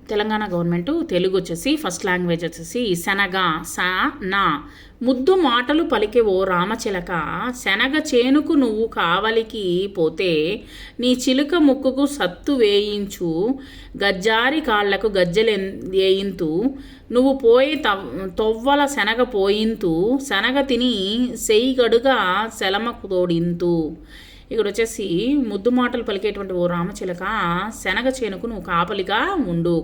Telangana government Telugu వచ్చేసి first language వచ్చేసి శనగ నా ముద్దు మాటలు పలికే ఓ రామచిలక శనగ చేనుకు నువ్వు కావలికి పోతే నీ చిలుక ముక్కుకు సత్తు వేయించు గజ్జారి కాళ్లకు గజ్జెలేయింతు నువ్వు పోయి తొవ్వల శనగ పోయింతు శనగ తిని సెయ్యి గడుగా సెలమకు తోడింతు. ఇక్కడ వచ్చేసి ముద్దు మాటలు పలికేటువంటి ఓ రామచిలక శనగ చేనుకు నువ్వు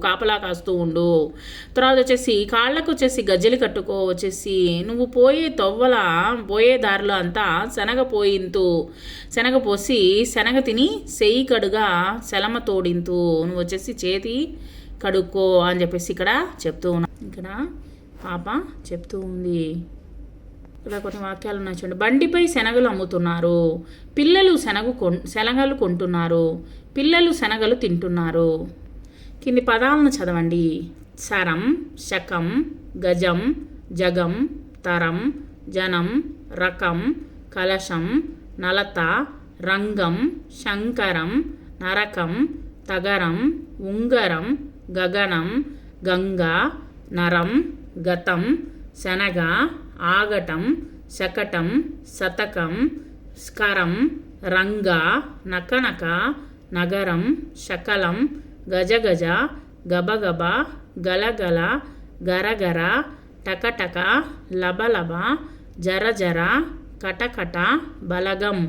కాపలా కాస్తూ ఉండు. తర్వాత వచ్చేసి కాళ్ళకు వచ్చేసి గజ్జెలు కట్టుకో, వచ్చేసి నువ్వు పోయే దారిలో అంతా శనగ పోసి శనగ తిని సెయ్యి కడుగా సెలమ తోడింతు, నువ్వు వచ్చేసి చేతి కడుక్కో అని చెప్పేసి ఇక్కడ చెప్తూ ఉన్నా. ఇక్కడ పాప చెప్తూ ఉంది. ఇలా కొన్ని వాక్యాలు ఉన్నాయి చూడండి. బండిపై శనగలు అమ్ముతున్నారు, పిల్లలు శనగలు కొంటున్నారు, పిల్లలు శనగలు తింటున్నారు. కింది పదాలను చదవండి. శరం, శకం, గజం, జగం, తరం, జనం, రకం, కలశం, నలత, రంగం, శంకరం, నరకం, తగరం, ఉంగరం, గగనం, గంగ, నరం, గతం, శనగ, ఆగటం, శకటం, శతకం, స్కరం, రంగ, నకనక, నగరం, శకలం, గజగజ, గబగబ, గలగల, గరగర, టకటక, లబలబ, జరజర, కటకట, బలగం.